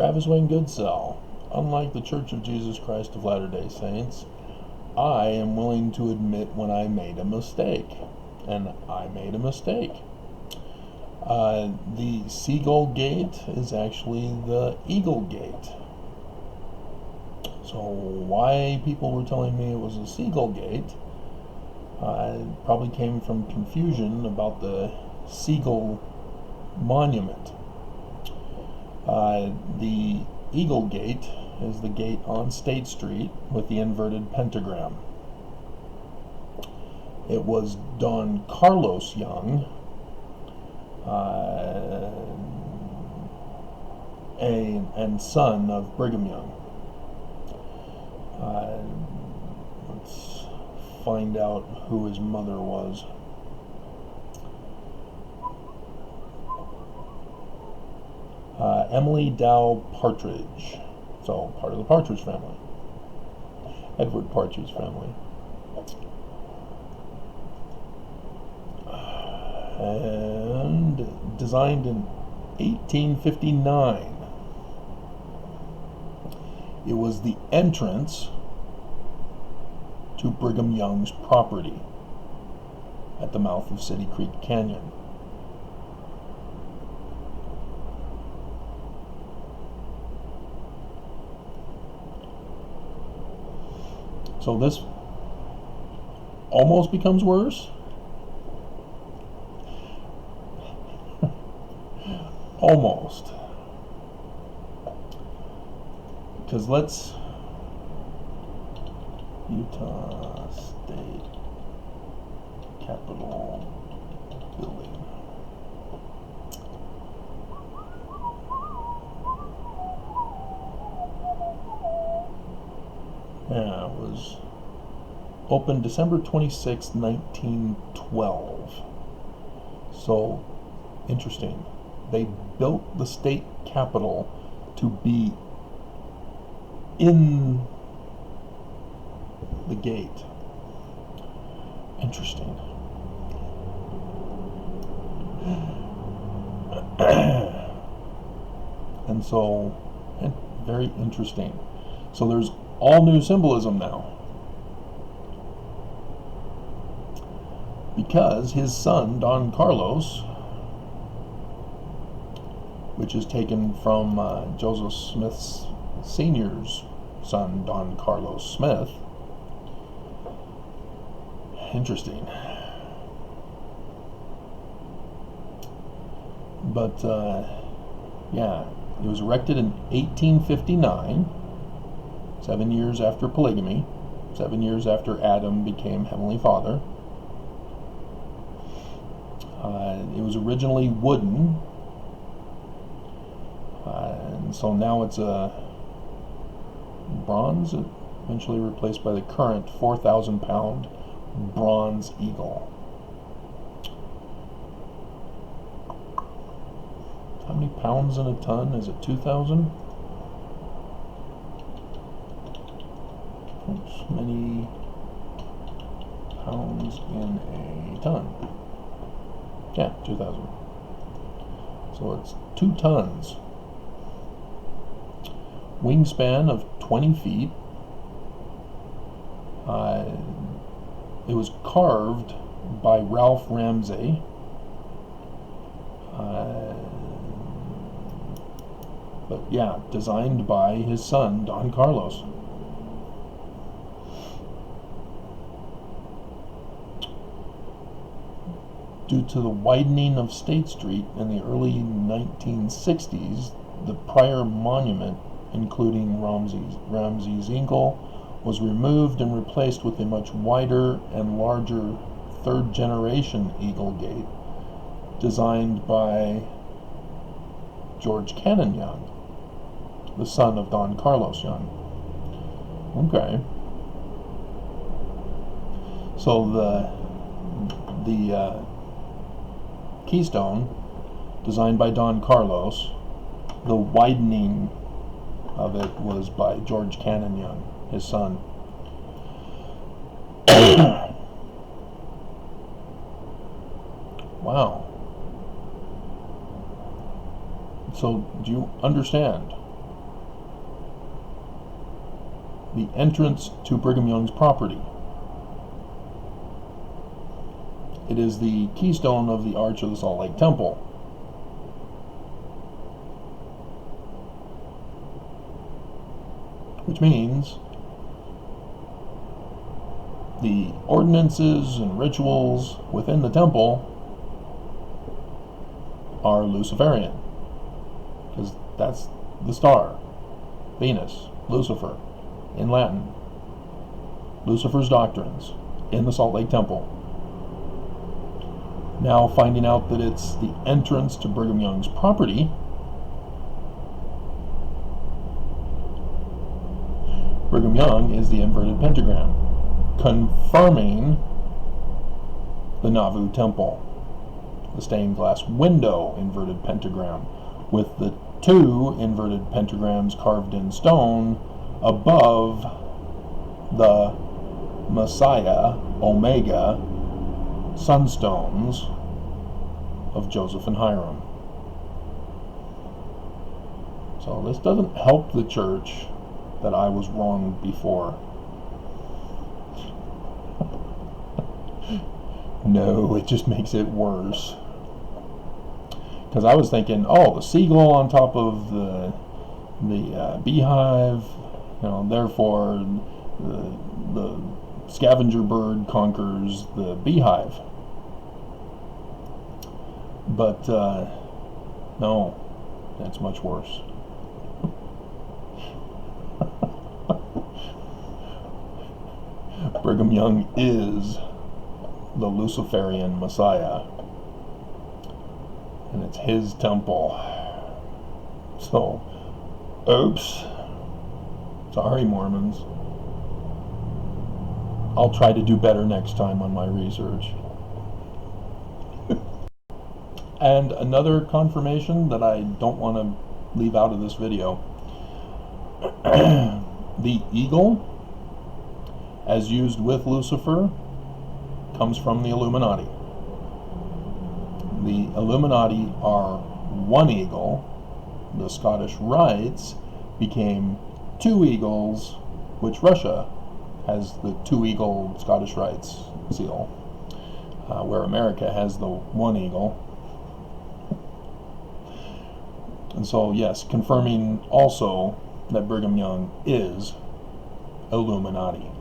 Travis Wayne Goodsell. Unlike the Church of Jesus Christ of Latter-day Saints, I am willing to admit when I made a mistake. And I made a mistake. The Seagull Gate is actually the Eagle Gate. So why people were telling me it was a Seagull Gate probably came from confusion about the Seagull Monument. The Eagle Gate is the gate on State Street with the inverted pentagram. It was Don Carlos Young, and son of Brigham Young. Let's find out who his mother was. Emily Dow Partridge, so part of the Partridge family, Edward Partridge family. And designed in 1859. It was the entrance to Brigham Young's property at the mouth of City Creek Canyon. So this almost becomes worse. Almost. Because let's Utah State Capitol building. Yeah, it was opened December 26, 1912. So, interesting. They built the state capitol to be in the gate. Interesting. And so, very interesting. So there's all new symbolism now. Because his son, Don Carlos, which is taken from Joseph Smith Sr.'s son, Don Carlos Smith. Interesting. But, yeah, it was erected in 1859, 7 years after polygamy, 7 years after Adam became Heavenly Father. It was originally wooden, and so now it's a bronze, eventually replaced by the current 4,000-pound bronze eagle. How many pounds in a ton? Is it 2,000? How many pounds in a ton? Yeah, 2,000. So it's 2 tons. Wingspan of 20 feet. It was carved by Ralph Ramsey. But yeah, designed by his son, Don Carlos. Due to the widening of State Street in the early 1960s, the prior monument, including Ramsey's Eagle, was removed and replaced with a much wider and larger third-generation Eagle Gate, designed by George Cannon Young, the son of Don Carlos Young. Okay. So the keystone, designed by Don Carlos, the widening of it was by George Cannon Young, his son. Wow. So, do you understand the entrance to Brigham Young's property. It is the keystone of the Arch of the Salt Lake Temple. Which means the ordinances and rituals within the temple are Luciferian, because that's the star, Venus, Lucifer, in Latin. Lucifer's doctrines in the Salt Lake Temple. Now finding out that it's the entrance to Brigham Young's property, Brigham Young is the inverted pentagram, confirming the Nauvoo Temple, the stained glass window inverted pentagram, with the two inverted pentagrams carved in stone above the Messiah Omega sunstones of Joseph and Hiram. So this doesn't help the church that I was wrong before. No, it just makes it worse. Because I was thinking, oh, the seagull on top of the beehive, therefore the scavenger bird conquers the beehive. But no, that's much worse. Brigham Young is the Luciferian Messiah, and it's his temple. So, oops, sorry, Mormons. I'll try to do better next time on my research. And another confirmation that I don't want to leave out of this video. The eagle, as used with Lucifer, comes from the Illuminati. The Illuminati are one eagle. The Scottish Rites became two eagles, which Russia has the two-eagle Scottish Rites seal, where America has the one eagle. And so, yes, confirming also that Brigham Young is Illuminati.